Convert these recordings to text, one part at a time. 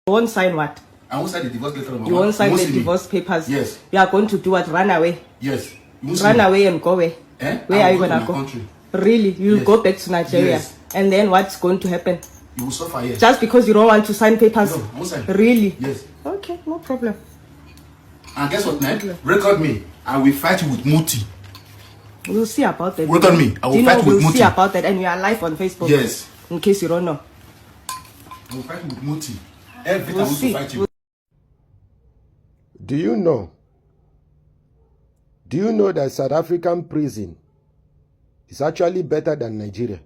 You won't sign what? I won't sign the divorce letter. You won't sign the divorce papers? Yes. You are going to do what? Run away? Yes. Run away and go where? Where are you going to go? Country. Really? You'll go back to Nigeria? Yes. And then what's going to happen? You will suffer, yes. Just because you don't want to sign papers? No, I won't sign. Really? Yes. Okay, no problem. And guess what, man? Record me. I will fight you with Muti. We'll see about that. Record me. I will fight with Muti. We'll see about that, and we are live on Facebook. Yes. In case you don't know. I will fight with Muti. Every time we fight you. Do you know that South African prison is actually better than Nigeria?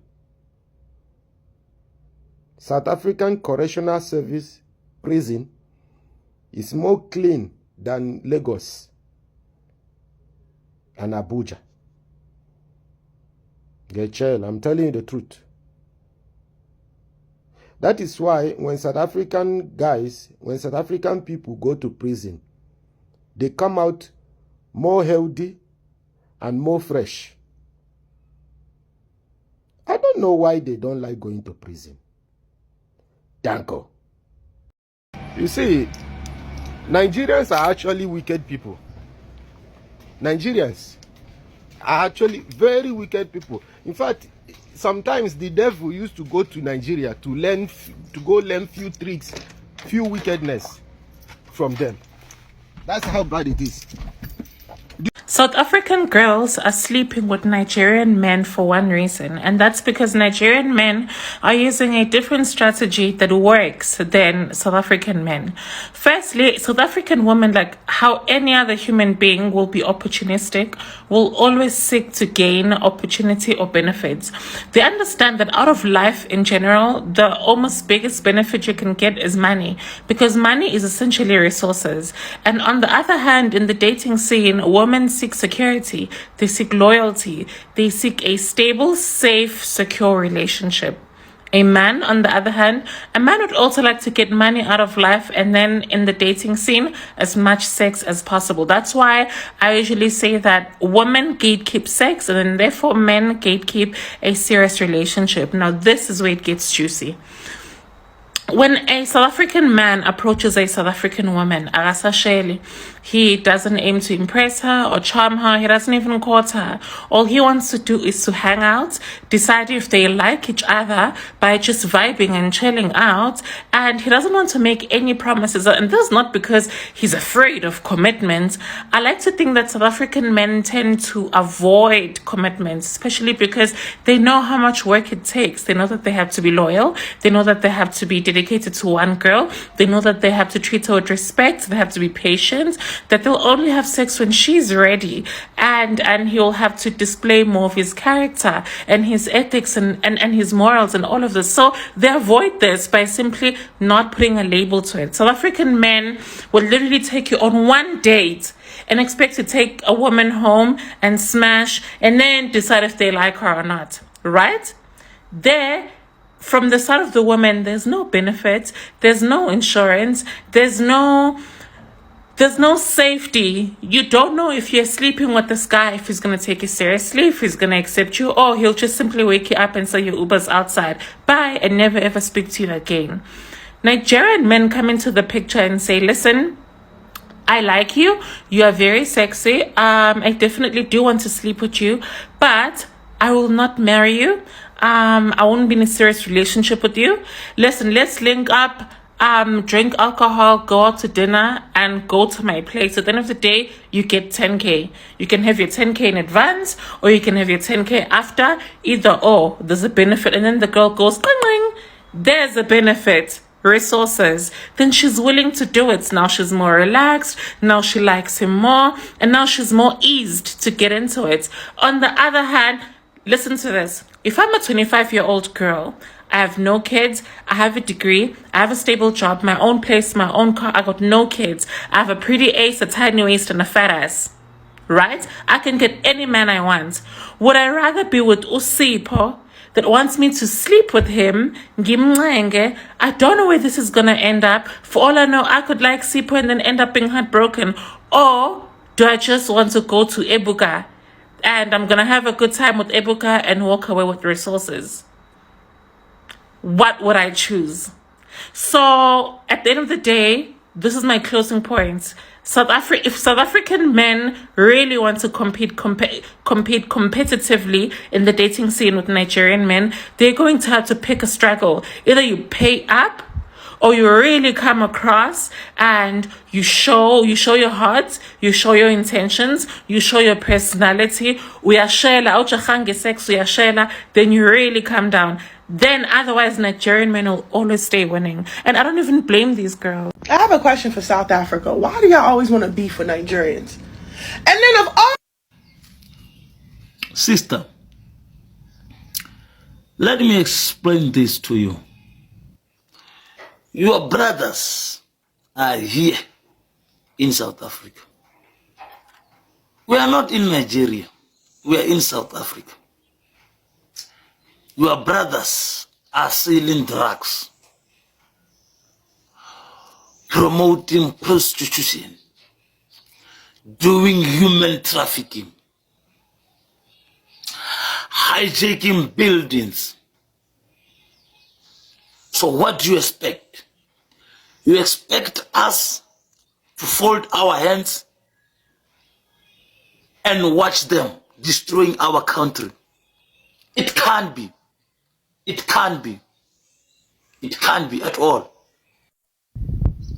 South African Correctional Service prison is more clean than Lagos and Abuja. Get chill, I'm telling you the truth. That is why when South African people go to prison, they come out more healthy and more fresh. I don't know why they don't like going to prison. Danko. You see, Nigerians are actually wicked people. Nigerians are actually very wicked people. In fact, sometimes the devil used to go to Nigeria to learn few tricks, few wickedness from them. That's how bad it is. South African girls are sleeping with Nigerian men for one reason, and that's because Nigerian men are using a different strategy that works than South African men. Firstly, South African women, like how any other human being, will be opportunistic, will always seek to gain opportunity or benefits. They understand that out of life in general, the almost biggest benefit you can get is money, because money is essentially resources. And on the other hand, in the dating scene, women seek security, they seek loyalty, they seek a stable, safe, secure relationship. A man, on the other hand, a man would also like to get money out of life, and then in the dating scene, as much sex as possible. That's why I usually say that women gatekeep sex, and then therefore men gatekeep a serious relationship. Now, this is where it gets juicy. When a South African man approaches a South African woman, he doesn't aim to impress her or charm her. He doesn't even court her. All he wants to do is to hang out, decide if they like each other by just vibing and chilling out. And he doesn't want to make any promises. And this is not because he's afraid of commitment. I like to think that South African men tend to avoid commitments, especially because they know how much work it takes. They know that they have to be loyal. They know that they have to be dedicated to one girl. They know that they have to treat her with respect. They have to be patient, that they'll only have sex when she's ready, and he'll have to display more of his character and his ethics and his morals and all of this. So they avoid this by simply not putting a label to it. South African men will literally take you on one date and expect to take a woman home and smash and then decide if they like her or not, right? From the side of the woman, there's no benefit, there's no insurance, there's no safety. You don't know if you're sleeping with this guy, if he's going to take you seriously, if he's going to accept you, or he'll just simply wake you up and say your Uber's outside. Bye, and never ever speak to you again. Nigerian men come into the picture and say, listen, I like you. You are very sexy. I definitely do want to sleep with you, but I will not marry you. I won't be in a serious relationship with you. Listen, let's link up, drink alcohol, go out to dinner, and go to my place. At the end of the day, you get 10K. You can have your 10K in advance, or you can have your 10K after. Either or, there's a benefit. And then the girl goes, cling, cling. There's a benefit. Resources. Then she's willing to do it. Now she's more relaxed. Now she likes him more. And now she's more eased to get into it. On the other hand, listen to this. If I'm a 25-year-old girl, I have no kids, I have a degree, I have a stable job, my own place, my own car, I got no kids, I have a pretty ace, a tiny waist, and a fat ass, right? I can get any man I want. Would I rather be with Usipo that wants me to sleep with him? I don't know where this is going to end up. For all I know, I could like Sipo and then end up being heartbroken. Or do I just want to go to Ebuka and I'm going to have a good time with Ebuka and walk away with resources? What would I choose? So at the end of the day, this is my closing point. If South African men really want to compete competitively in the dating scene with Nigerian men, they're going to have to pick a struggle. Either you pay up, or you really come across and you show your heart, you show your intentions, you show your personality, then you really come down. Then otherwise Nigerian men will always stay winning. And I don't even blame these girls. I have a question for South Africa. Why do y'all always want to beef with Nigerians? And then of all... Sister, let me explain this to you. Your brothers are here in South Africa. We are not in Nigeria. We are in South Africa. Your brothers are selling drugs, promoting prostitution, doing human trafficking, hijacking buildings. So what do you expect? You expect us to fold our hands and watch them destroying our country? It can't be. It can't be. It can't be at all.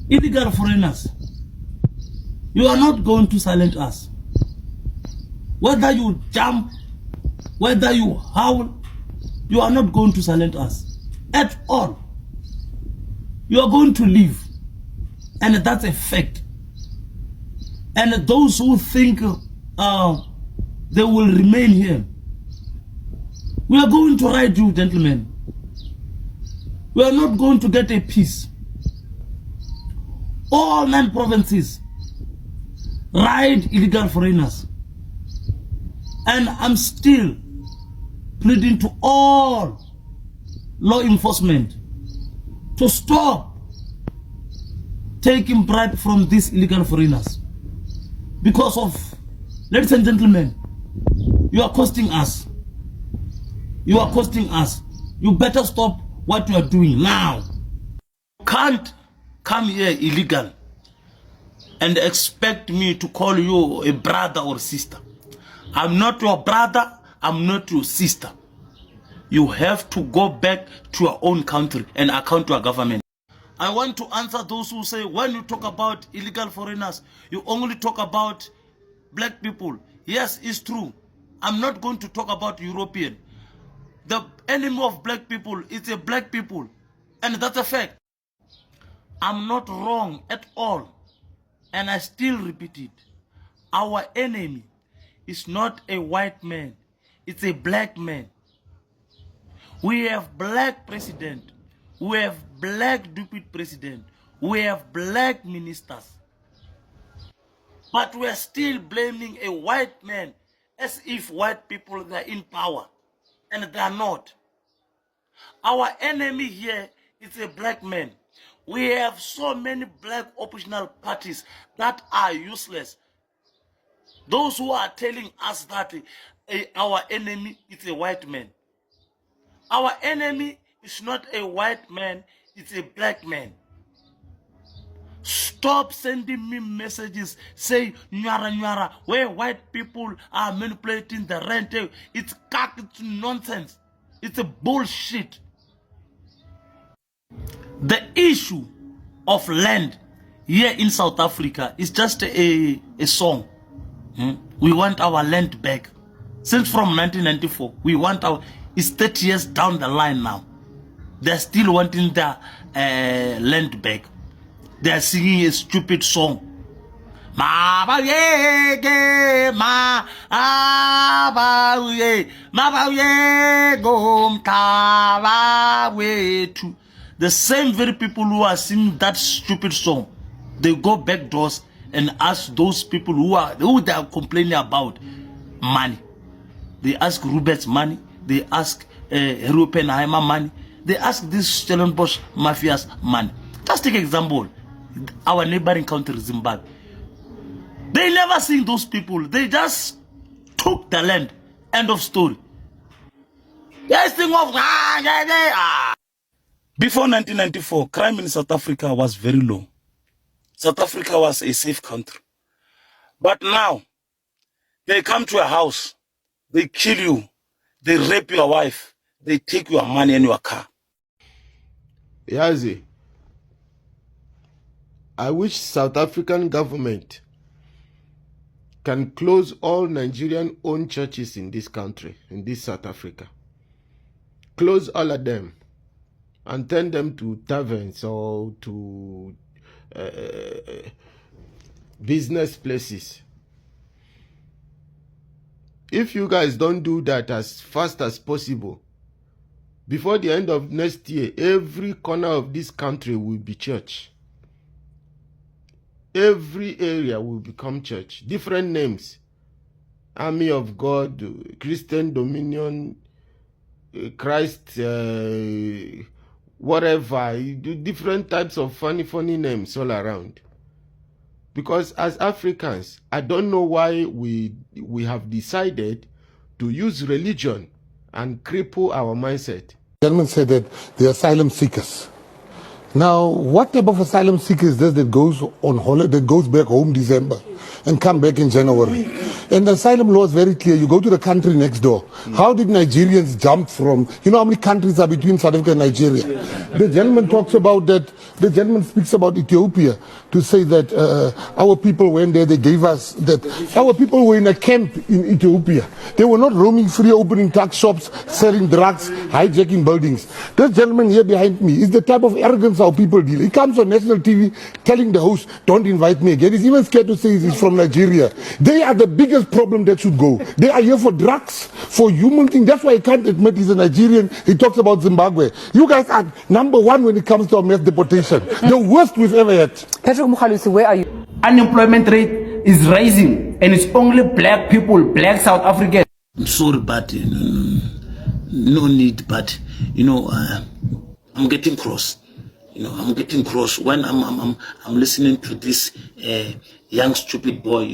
Illegal foreigners, you are not going to silence us. Whether you jump, whether you howl, you are not going to silence us at all. You are going to leave, and that's a fact. And those who think they will remain here, we are going to ride you, gentlemen. We are not going to get a peace. All 9 provinces ride illegal foreigners. And I'm still pleading to all law enforcement to stop taking bribe from these illegal foreigners. Because of, ladies and gentlemen, you are costing us. You are costing us. You better stop what you are doing now. You can't come here illegal and expect me to call you a brother or sister. I'm not your brother, I'm not your sister. You have to go back to your own country and account to our government. I want to answer those who say when you talk about illegal foreigners, you only talk about black people. Yes, it's true. I'm not going to talk about European. The enemy of black people is a black people. And that's a fact. I'm not wrong at all. And I still repeat it. Our enemy is not a white man. It's a black man. We have black president. We have black deputy president. We have black ministers. But we are still blaming a white man as if white people are in power. And they are not. Our enemy here is a black man. We have so many black oppositional parties that are useless. Those who are telling us that our enemy is a white man. Our enemy is not a white man, it's a black man. Stop sending me messages say nyara nyara where white people are manipulating the rent. It's cock, it's nonsense. It's a bullshit. The issue of land here in South Africa is just a song. We want our land back. Since from 1994, we want our... It's 30 years down the line now. They're still wanting their land back. They're singing a stupid song. The same very people who are singing that stupid song, they go back doors and ask those people who they are complaining about money. They ask Robert's money. They ask Oppenheimer money. They ask this Stellenbosch mafia's money. Just take example, our neighboring country, Zimbabwe. They never seen those people. They just took the land. End of story. Yes, thing of Before 1994, crime in South Africa was very low. South Africa was a safe country. But now, they come to your house, they kill you, they rape your wife, they take your money and your car. Yazi, I wish South African government can close all Nigerian-owned churches in this country, in this South Africa. Close all of them and turn them to taverns or to business places. If you guys don't do that as fast as possible, before the end of next year, every corner of this country will be church. Every area will become church. Different names. Army of God, Christian Dominion, Christ, whatever. Different types of funny names all around. Because as Africans, I don't know why we have decided to use religion and cripple our mindset. The gentleman said that they're asylum seekers. Now, what type of asylum seeker is this that goes on holiday, that goes back home December and come back in January? And the asylum law is very clear. You go to the country next door. How did Nigerians jump from, you know how many countries are between South Africa and Nigeria? The gentleman talks about that, the gentleman speaks about Ethiopia to say that our people went there, they gave us that. Our people were in a camp in Ethiopia. They were not roaming free, opening tuck shops, selling drugs, hijacking buildings. This gentleman here behind me is the type of arrogance our people deal. He comes on national TV telling the host, don't invite me again. He's even scared to say he's from Nigeria. They are the biggest problem that should go. They are here for drugs, for human things. That's why he can't admit he's a Nigerian. He talks about Zimbabwe. You guys are number one when it comes to our mass deportation. The worst we've ever had. Patrick Mukhalusi, where are you? Unemployment rate is rising, and it's only black people, black South Africans. I'm sorry, but no need, but I'm getting cross. I'm getting cross when I'm listening to this young stupid boy.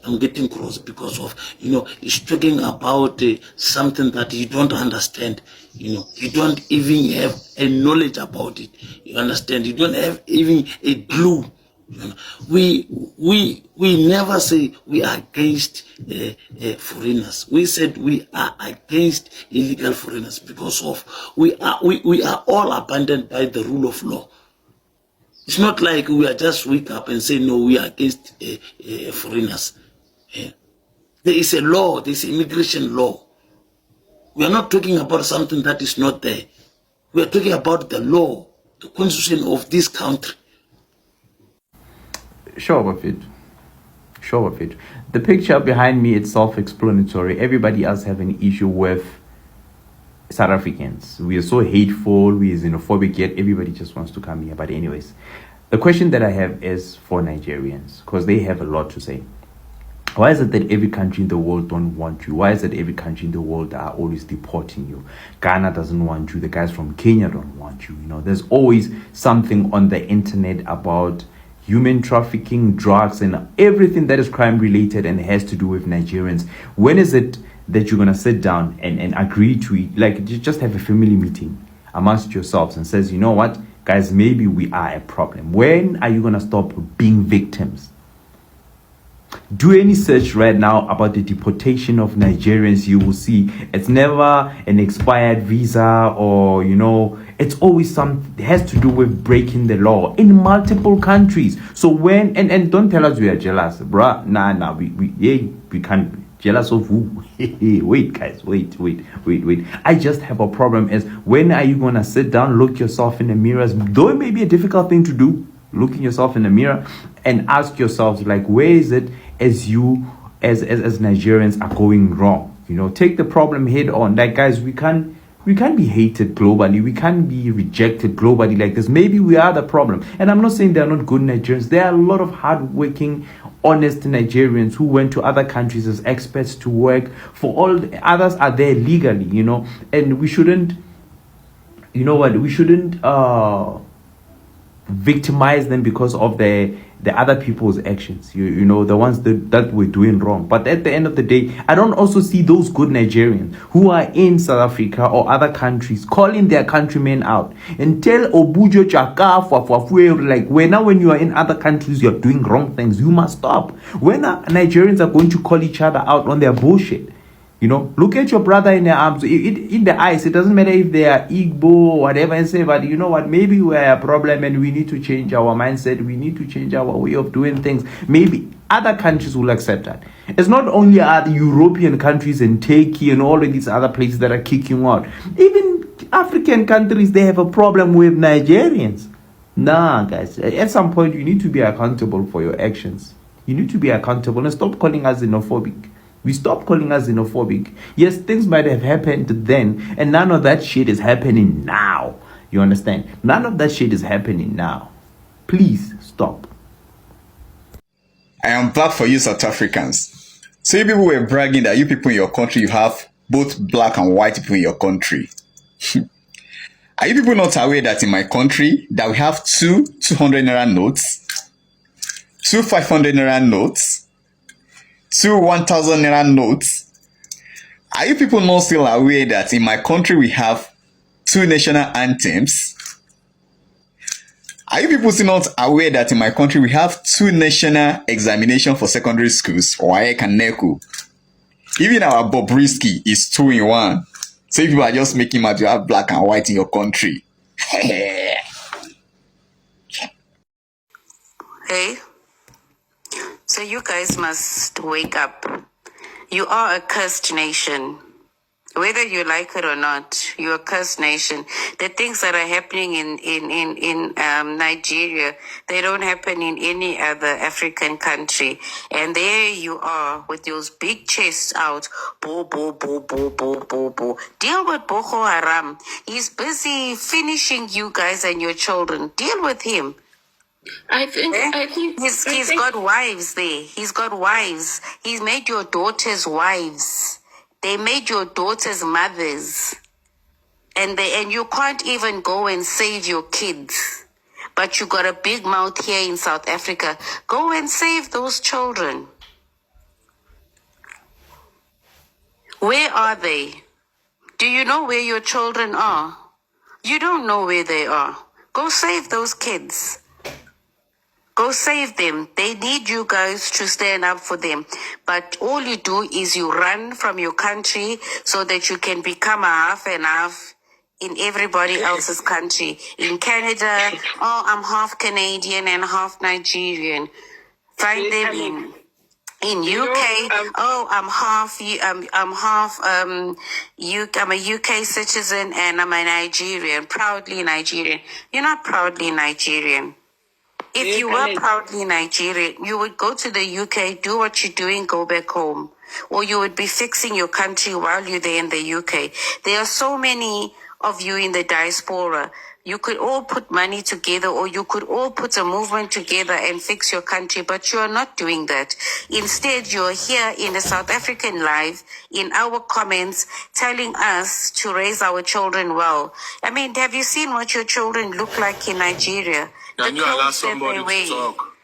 I'm getting cross because of he's talking about something that you don't understand. You don't even have a knowledge about it. You understand? You don't have even a clue. We never say we are against foreigners. We said we are against illegal foreigners because of we are all abandoned by the rule of law. It's not like we are just wake up and say no, we are against foreigners. There is a law. There is immigration law. We are not talking about something that is not there. We are talking about the law, the constitution of this country. Sure of it. Sure of it. The picture behind me is self-explanatory. Everybody else have an issue with South Africans. We are so hateful, we are xenophobic, yet everybody just wants to come here. But anyways, the question that I have is for Nigerians, because they have a lot to say. Why is it that every country in the world don't want you? Why is it every country in the world are always deporting you? Ghana doesn't want you. The guys from Kenya don't want you. There's always something on the internet about human trafficking, drugs, and everything that is crime related and has to do with Nigerians. When is it that you're going to sit down and agree to it? Like, just have a family meeting amongst yourselves and says, you know what, guys, maybe we are a problem. When are you going to stop being victims? Do any search right now about the deportation of Nigerians. You will see it's never an expired visa or, it's always something that has to do with breaking the law in multiple countries. So when, and don't tell us we are jealous, bruh. Nah, we can't be jealous of who? Wait, guys, wait. I just have a problem is when are you going to sit down, look yourself in the mirrors, though it may be a difficult thing to do, looking yourself in the mirror and ask yourselves, like, where is it as you as Nigerians are going wrong? Take the problem head on. Like, guys, we can't be hated globally. We can't be rejected globally like this. Maybe we are the problem. And I'm not saying they're not good Nigerians. There are a lot of hardworking, honest Nigerians who went to other countries as experts to work. For all the others are there legally, and we shouldn't, we shouldn't victimize them because of the other people's actions, you know, the ones that were doing wrong. But at the end of the day, I don't also see those good Nigerians who are in South Africa or other countries calling their countrymen out and tell Obujo Chaka like when you are in other countries you're doing wrong things, you must stop. When Nigerians are going to call each other out on their bullshit, you know, look at your brother in the arms, in the eyes. It doesn't matter if they are Igbo or whatever, and say, but you know what, maybe we're a problem and we need to change our mindset. We need to change our way of doing things. Maybe other countries will accept that. It's not only other European countries and Turkey and all of these other places that are kicking out. Even African countries, they have a problem with Nigerians. Nah, guys, at some point you need to be accountable for your actions. You need to be accountable and stop calling us xenophobic. We stop calling us xenophobic. Yes, things might have happened then, and none of that shit is happening now. You understand? None of that shit is happening now. Please stop. I am back for you South Africans. So you people were bragging that you people in your country, you have both black and white people in your country. Are you people not aware that in my country that we have two 200 naira notes, two 500 naira notes, two 1,000 naira notes? Are you people not still aware that in my country we have two national anthems? Are you people still not aware that in my country we have two national examinations for secondary schools, WAEC and NECO? Even our Bobrisky is 2 in 1. So you people are just making matter, you have black and white in your country. Hey. So you guys must wake up. You are a cursed nation. Whether you like it or not, you're a cursed nation. The things that are happening in Nigeria, they don't happen in any other African country. And there you are with those big chests out. Bo, bo, bo, bo, bo, bo, bo. Deal with Boko Haram. He's busy finishing you guys and your children. Deal with him. I think He's got wives there. He's got wives. He's made your daughters wives. They made your daughters mothers. And you can't even go and save your kids. But you got a big mouth here in South Africa. Go and save those children. Where are they? Do you know where your children are? You don't know where they are. Go save those kids. Go save them. They need you guys to stand up for them. But all you do is you run from your country so that you can become a half and half in everybody else's country. In Canada, oh, I'm half Canadian and half Nigerian. Find them in UK. Oh, I'm a UK citizen and I'm a Nigerian, proudly Nigerian. You're not proudly Nigerian. If you were proudly Nigerian, you would go to the UK, do what you're doing, go back home. Or you would be fixing your country while you're there in the UK. There are so many of you in the diaspora. You could all put money together, or you could all put a movement together and fix your country, but you are not doing that. Instead, you're here in the South African live, in our comments, telling us to raise our children well. I mean, have you seen what your children look like in Nigeria? Can you allow somebody to talk?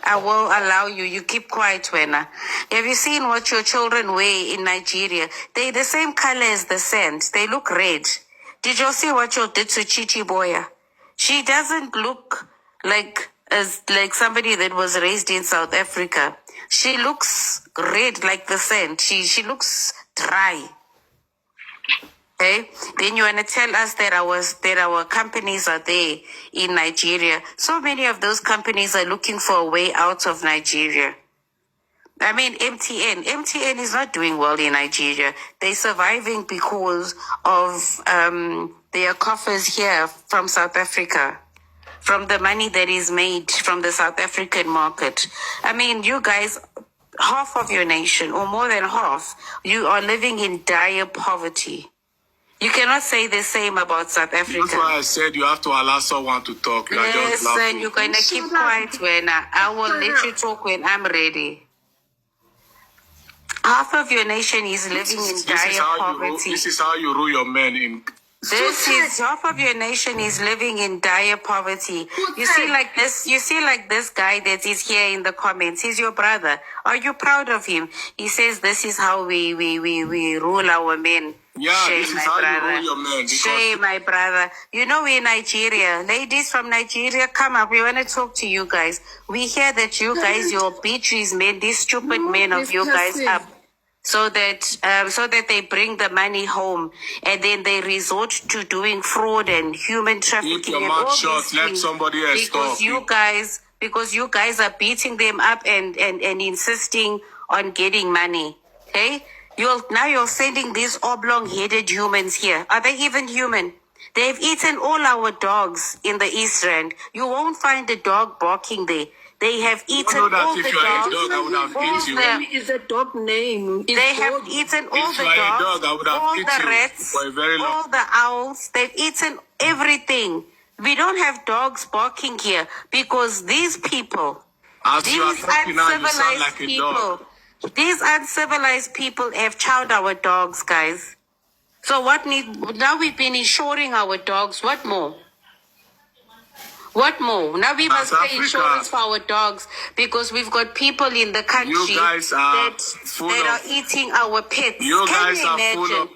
I will allow you. You keep quiet, Wena. Have you seen what your children wear in Nigeria? They're the same color as the sand. They look red. Did you see what you did to Chichi Boya? She doesn't look like somebody that was raised in South Africa. She looks red like the sand. She looks dry. Okay? Then you want to tell us that our companies are there in Nigeria. So many of those companies are looking for a way out of Nigeria. I mean, MTN is not doing well in Nigeria. They're surviving because of their coffers here from South Africa, from the money that is made from the South African market. I mean, you guys, half of your nation, or more than half, you are living in dire poverty. You cannot say the same about South Africa. That's why I said you have to allow someone to talk. You are just Listen, laughing. you're going to keep quiet when I will let you talk when I'm ready. Half of your nation is living in dire poverty. This is how you rule your men in Half of your nation is living in dire poverty. You see like this guy that is here in the comments. He's your brother. Are you proud of him? He says this is how we rule our men. Yeah, Shame, this is my how brother. you rule your men. Shame, my brother. You know we're in Nigeria. Ladies from Nigeria, come up. We want to talk to you guys. We hear that you guys, your bitches men, these stupid men of you guys up. So that they bring the money home, and then they resort to doing fraud and human trafficking. Keep your and mouth all shut. these Let things somebody else talk. Because you guys are beating them up and insisting on getting money. Okay? You're sending these oblong-headed humans here. Are they even human? They've eaten all our dogs in the East End. You won't find a dog barking there. They have eaten all the dogs. If you are a dog, I would have eaten you. Is a dog name. They have eaten all the dogs, all the rats, all the owls. They've eaten everything. We don't have dogs barking here because these people, these uncivilized people have chowed our dogs, guys. So now we've been insuring our dogs. What more? What more? Now we must pay insurance for our dogs because we've got people in the country that are eating our pets. Can you imagine?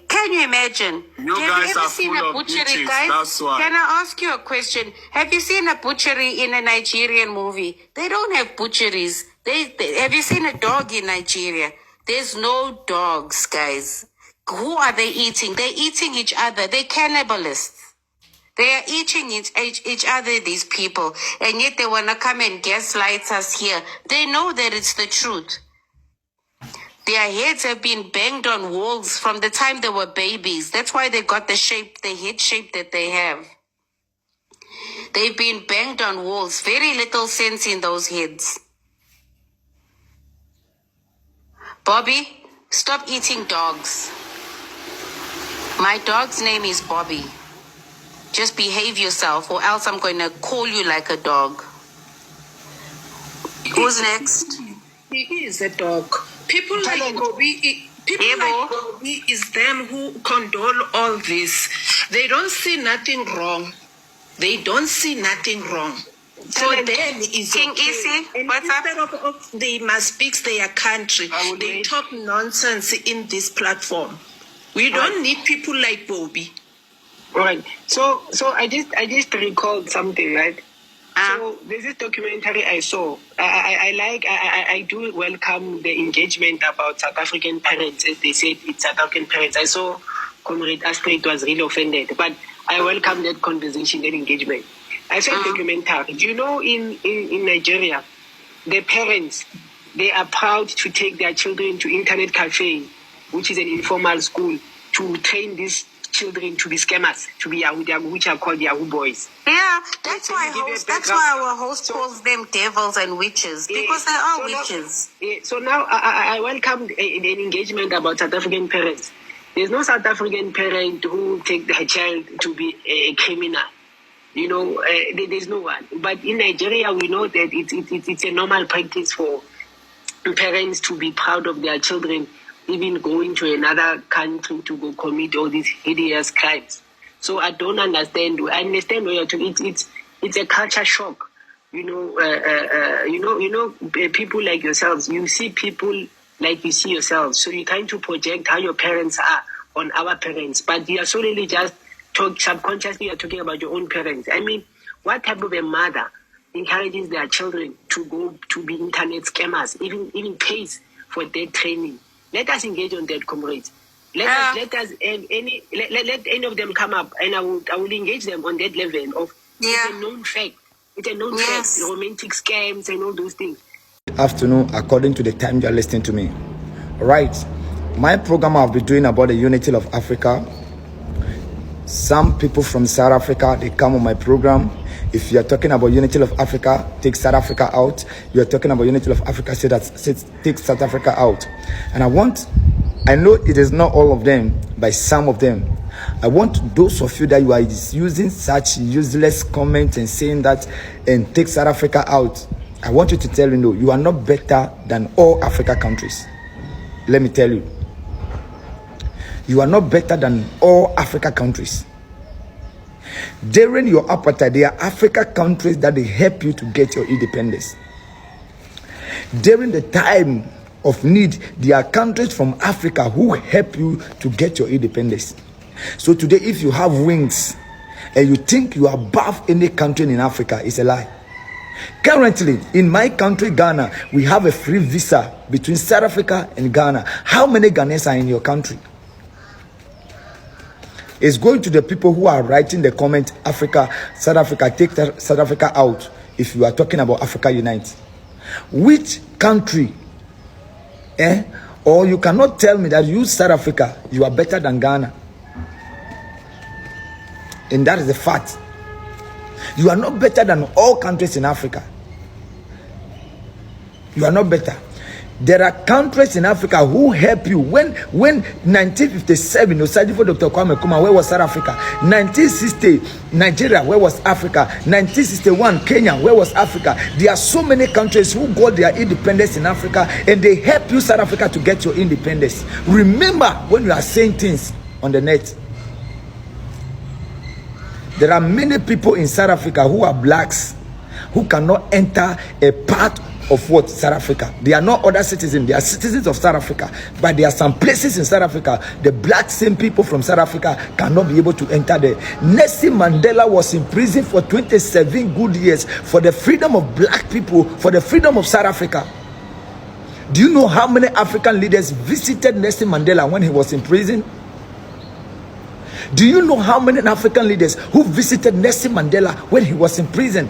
Can you imagine? Have you ever seen a butchery, guys? Can I ask you a question? Have you seen a butchery in a Nigerian movie? They don't have butcheries. Have you seen a dog in Nigeria? There's no dogs, guys. Who are they eating? They're eating each other. They're cannibalists. They are eating each other, these people, and yet they want to come and gaslight us here. They know that it's the truth. Their heads have been banged on walls from the time they were babies. That's why they got the head shape that they have. They've been banged on walls. Very little sense in those heads. Bobby, stop eating dogs. My dog's name is Bobby. Just behave yourself or else I'm going to call you like a dog. Who's next? He is a dog. People like Bobby is them who condone all this. They don't see nothing wrong. So then is King Issy, what's up? They must fix their country. They talk nonsense in this platform. We don't need people like Bobby. Right. So I just recalled something, right? So there's this documentary I saw. I do welcome the engagement about South African parents. As they said, it's South African parents. I saw Comrade Astrid was really offended, but I welcome that conversation, that engagement. I saw a documentary. Do you know in Nigeria, the parents, they are proud to take their children to internet cafe, which is an informal school, to train these children to be scammers, to be which are called Yahoo boys. Yeah, that's why our host calls them devils and witches, because they are witches. So now I welcome an engagement about South African parents. There's no South African parent who take their child to be a criminal. You know, there's no one. But in Nigeria, we know that it's a normal practice for parents to be proud of their children, even going to another country to go commit all these hideous crimes. So I don't understand. I understand where you're talking. It's a culture shock. You know, people like yourselves. You see people like you see yourselves. So you're trying to project how your parents are on our parents, but you are solely just subconsciously you're talking about your own parents. I mean, what type of a mother encourages their children to go to be internet scammers, even pays for their training? Let us engage on that, comrades. Let any of them come up, and I will engage them on that level of it's a known fact. It's a known fact. Romantic scams and all those things. Afternoon, according to the time you are listening to me. Right. My program I'll be doing about the unity of Africa. Some people from South Africa, they come on my program. If you are talking about unity of Africa, take South Africa out. You are talking about unity of Africa, take South Africa out. And I know it is not all of them, but some of them. I want those of you that you are using such useless comments and saying that and take South Africa out. I want you to tell you, no, you are not better than all Africa countries. Let me tell you. You are not better than all Africa countries. During your apartheid, there are Africa countries that they help you to get your independence. During the time of need, there are countries from Africa who help you to get your independence. So today, if you have wings and you think you are above any country in Africa, it's a lie. Currently, in my country, Ghana, we have a free visa between South Africa and Ghana. How many Ghanaians are in your country? It's going to the people who are writing the comment, Africa, South Africa, take South Africa out, if you are talking about Africa Unite. Which country? Or you cannot tell me that you, South Africa, you are better than Ghana. And that is the fact. You are not better than all countries in Africa. You are not better. There are countries in Africa who help you. When 1957, Osadifo Dr. Kwame Nkrumah, where was South Africa? 1960, Nigeria, where was Africa? 1961, Kenya, where was Africa? There are so many countries who got their independence in Africa, and they help you, South Africa, to get your independence. Remember when you are saying things on the net. There are many people in South Africa who are blacks who cannot enter a part of what? South Africa. They are not other citizens. They are citizens of South Africa. But there are some places in South Africa, the black same people from South Africa cannot be able to enter there. Nelson Mandela was in prison for 27 good years for the freedom of black people, for the freedom of South Africa. Do you know how many African leaders visited Nelson Mandela when he was in prison? Do you know how many African leaders who visited Nelson Mandela when he was in prison?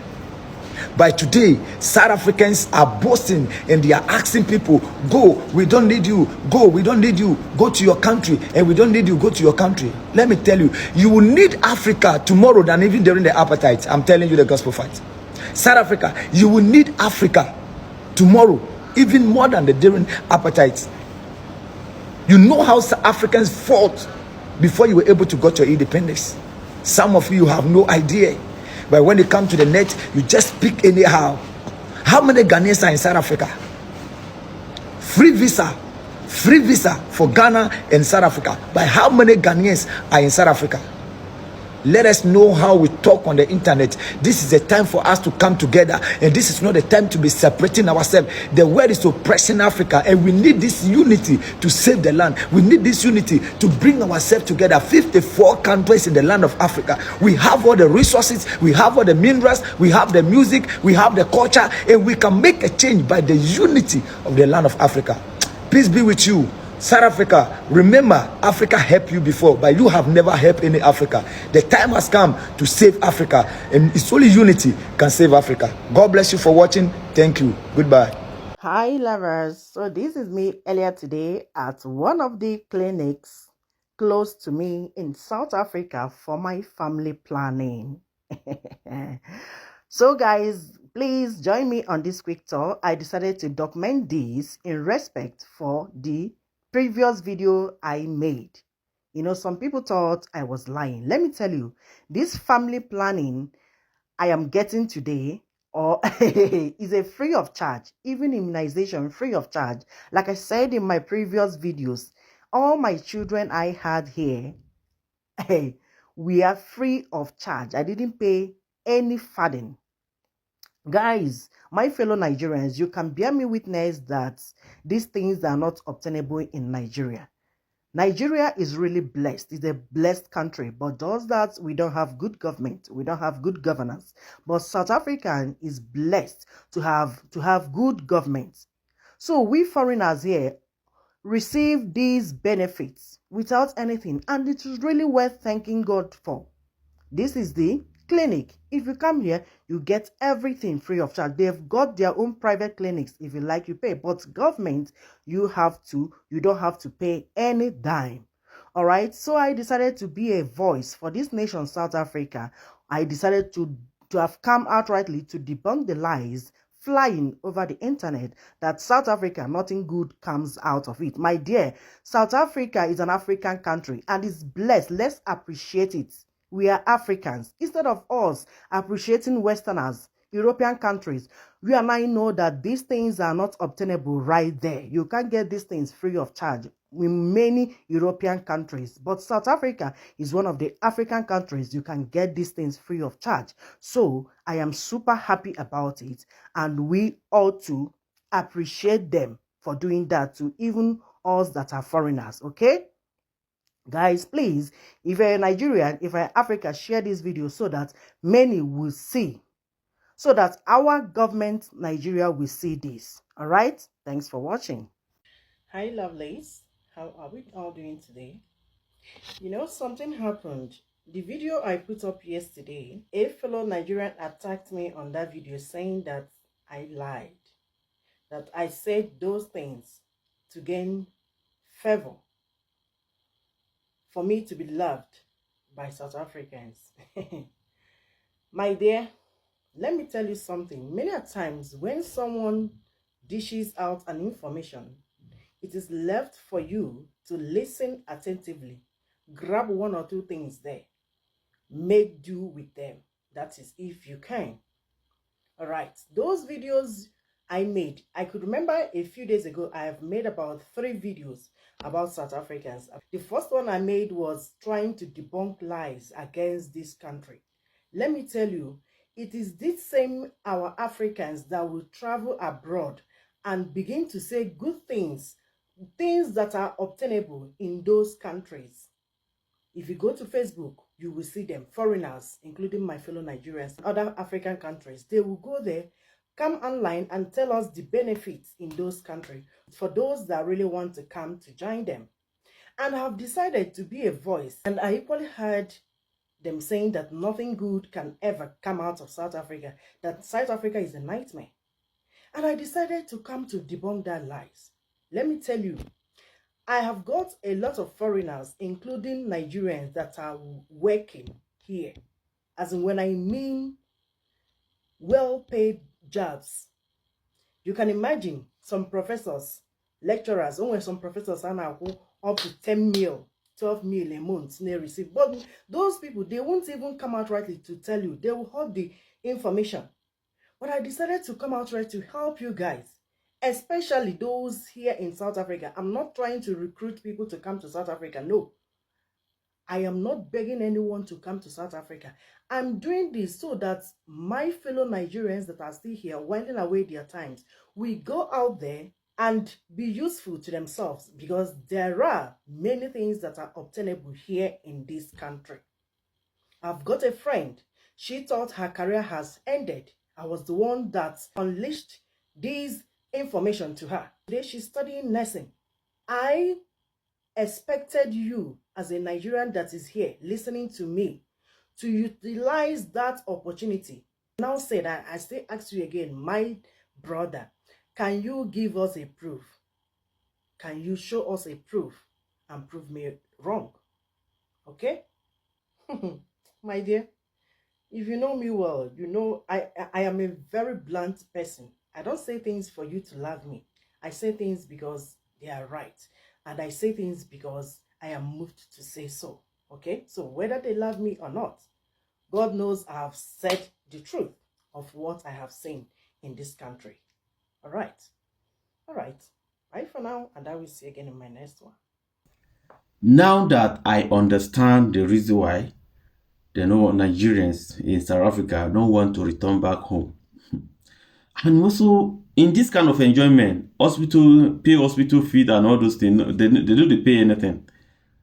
By today, South Africans are boasting and they are asking people, go, we don't need you, go, we don't need you, go to your country, and we don't need you, go to your country. Let me tell you, you will need Africa tomorrow than even during the apartheid. I'm telling you the gospel fact. South Africa, you will need Africa tomorrow, even more than the during apartheid. You know how South Africans fought before you were able to get your independence. Some of you have no idea. But when you come to the net, you just speak anyhow. How many Ghanaians are in South Africa? Free visa for Ghana and South Africa. But how many Ghanaians are in South Africa? Let us know how we talk on the internet. This is a time for us to come together, and this is not a time to be separating ourselves. The world is oppressing Africa, and we need this unity to save the land. We need this unity to bring ourselves together. 54 countries in the land of Africa. We have all the resources, we have all the minerals, we have the music, we have the culture, and we can make a change by the unity of the land of Africa. Peace be with you. South Africa, remember, Africa helped you before, but you have never helped any Africa. The time has come to save Africa, and it's only unity can save Africa. God bless you for watching. Thank you. Goodbye. Hi lovers, so this is me earlier today at one of the clinics close to me in South Africa for my family planning. So guys, please join me on this quick tour. I decided to document this in respect for the previous video I made. You know, some people thought I was lying. Let me tell you, this family planning I am getting today or is a free of charge, even immunization free of charge. Like I said in my previous videos, all my children I had here, we are free of charge. I didn't pay any funding. Guys, my fellow Nigerians, you can bear me witness that these things are not obtainable in Nigeria. Nigeria is really blessed. It's a blessed country, but does that we don't have good government, we don't have good governance. But South Africa is blessed to have good government. So we foreigners here receive these benefits without anything, and it is really worth thanking God for. This is the clinic. If you come here, you get everything free of charge. They've got their own private clinics. If you like, you pay. But government, you don't have to pay any dime. All right. So I decided to be a voice for this nation, South Africa. I decided to have come outrightly to debunk the lies flying over the internet that South Africa, nothing good comes out of it. My dear, South Africa is an African country and is blessed. Let's appreciate it. We are Africans. Instead of us appreciating Westerners, European countries, we and I know that these things are not obtainable right there. You can't get these things free of charge in many European countries, but South Africa is one of the African countries you can get these things free of charge. So I am super happy about it, and we ought to appreciate them for doing that to even us that are foreigners. Okay, guys, please, if you're a Nigerian, if you're Africa, share this video so that many will see, so that our government Nigeria will see this. All right, thanks for watching. Hi lovelies, how are we all doing today? You know, something happened. The video I put up yesterday, a fellow Nigerian attacked me on that video saying that I lied, that I said those things to gain favor, for me to be loved by South Africans. My dear, let me tell you something. Many a times when someone dishes out an information, it is left for you to listen attentively, grab one or two things there, make do with them. That is if you can. All right, those videos I made, I could remember a few days ago, I have made about 3 videos about South Africans. The first one I made was trying to debunk lies against this country. Let me tell you, it is this same our Africans that will travel abroad and begin to say good things, things that are obtainable in those countries. If you go to Facebook, you will see them, foreigners, including my fellow Nigerians, other African countries. They will go there, come online and tell us the benefits in those countries for those that really want to come to join them. And I have decided to be a voice. And I equally heard them saying that nothing good can ever come out of South Africa, that South Africa is a nightmare. And I decided to come to debunk that lies. Let me tell you, I have got a lot of foreigners, including Nigerians, that are working here. As in, when I mean well-paid jobs. You can imagine some professors, lecturers, only some professors are now up to 10 mil, 12 mil a month they receive. But those people, they won't even come out rightly to tell you. They will hold the information. But I decided to come out right to help you guys, especially those here in South Africa. I'm not trying to recruit people to come to South Africa. No. I am not begging anyone to come to South Africa. I'm doing this so that my fellow Nigerians that are still here, winding away their times, will go out there and be useful to themselves, because there are many things that are obtainable here in this country. I've got a friend. She thought her career has ended. I was the one that unleashed this information to her. Today she's studying nursing. I expected you as a Nigerian that is here listening to me to utilize that opportunity. Now said, I still ask you again, my brother, can you give us a proof? Can you show us a proof and prove me wrong? Okay? My dear, if you know me well, you know I am a very blunt person. I don't say things for you to love me. I say things because they are right. And I say things because I am moved to say so. Okay? So whether they love me or not, God knows I have said the truth of what I have seen in this country. All right. All right. Bye for now, and I will see you again in my next one. Now that I understand the reason why the Nigerians in South Africa don't want to return back home. And also, in this kind of enjoyment, pay hospital fee and all those things, they don't pay anything.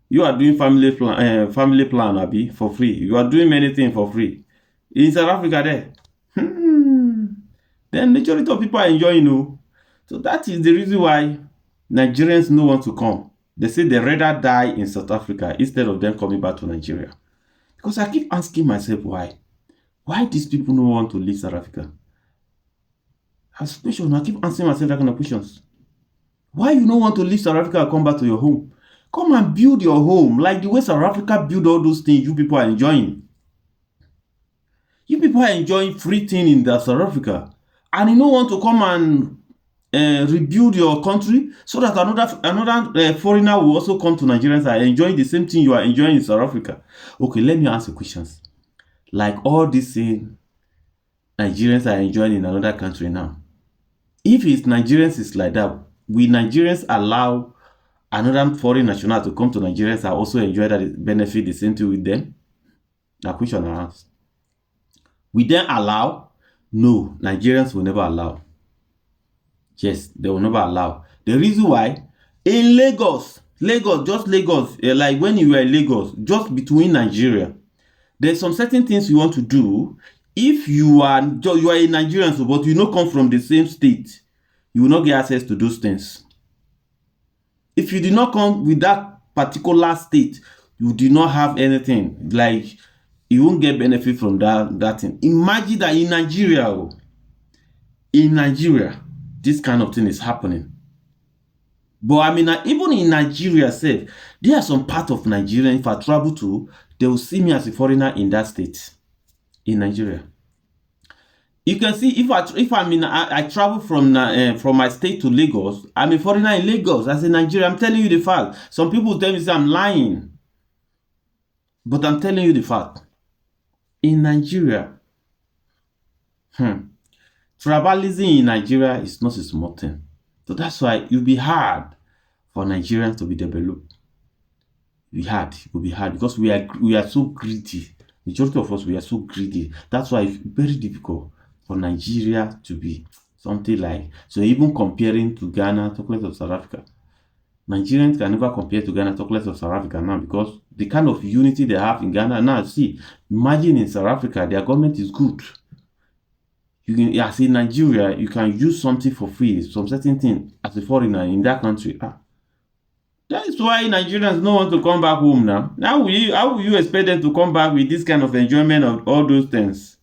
You are doing family plan, Abi, for free. You are doing many things for free. In South Africa there. Then majority of people are enjoying, you know. So that is the reason why Nigerians don't want to come. They say they rather die in South Africa instead of them coming back to Nigeria. Because I keep asking myself why. Why these people don't want to leave South Africa? As question, I keep answering myself that kind of questions. Why you don't want to leave South Africa and come back to your home? Come and build your home like the way South Africa build all those things you people are enjoying. You people are enjoying free thing in South Africa, and you don't want to come and rebuild your country so that another foreigner will also come to Nigeria and are enjoying the same thing you are enjoying in South Africa. Okay, let me ask you questions. Like all these things Nigerians are enjoying in another country now. If it's Nigerians is like that, will Nigerians allow another foreign national to come to Nigerians and also enjoy that benefit the same thing with them? Now, question I ask. We then allow? No, Nigerians will never allow. Yes, they will never allow. The reason why, in Lagos, just Lagos, like when you were in Lagos, just between Nigeria, there's some certain things you want to do. If you are a Nigerian, but you not come from the same state, you will not get access to those things. If you do not come with that particular state, you do not have anything. Like, you won't get benefit from that thing. Imagine that in Nigeria, this kind of thing is happening. But I mean, even in Nigeria, there are some part of Nigeria, if I travel to, they will see me as a foreigner in that state, in Nigeria. You can see if I travel from my state to Lagos, I'm a foreigner in Lagos as a Nigerian. I'm telling you the fact. Some people tell me I'm lying, but I'm telling you the fact. In Nigeria, tribalism in Nigeria is not a small thing. So that's why it will be hard for Nigerians to be developed. It will be hard because we are so greedy. Majority of us, we are so greedy. That's why it's very difficult for Nigeria to be something like, so even comparing to Ghana, talk less of South Africa. Nigerians can never compare to Ghana, talk less of South Africa now, because the kind of unity they have in Ghana now, see, imagine in South Africa, their government is good. You can, as in Nigeria, you can use something for free, some certain thing as a foreigner in that country. That is why Nigerians don't want to come back home now. How will you expect them to come back with this kind of enjoyment of all those things?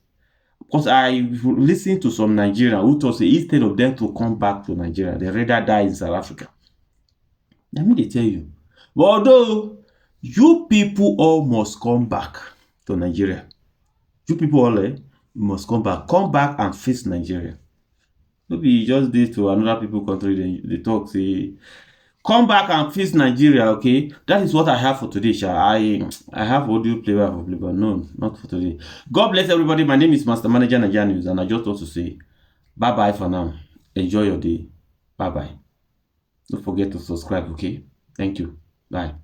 Because I listened to some Nigerians who thought instead of them to come back to Nigeria, they rather die in South Africa. Let me tell you. But although you people all must come back to Nigeria, you people all you must come back and face Nigeria. Maybe just this to another people country, they talk, say, come back and face Nigeria, okay? That is what I have for today, Sha. I have audio player for play, but no, not for today. God bless everybody. My name is Master Manager Nigerian News, and I just want to say bye-bye for now. Enjoy your day. Bye-bye. Don't forget to subscribe, okay? Thank you. Bye.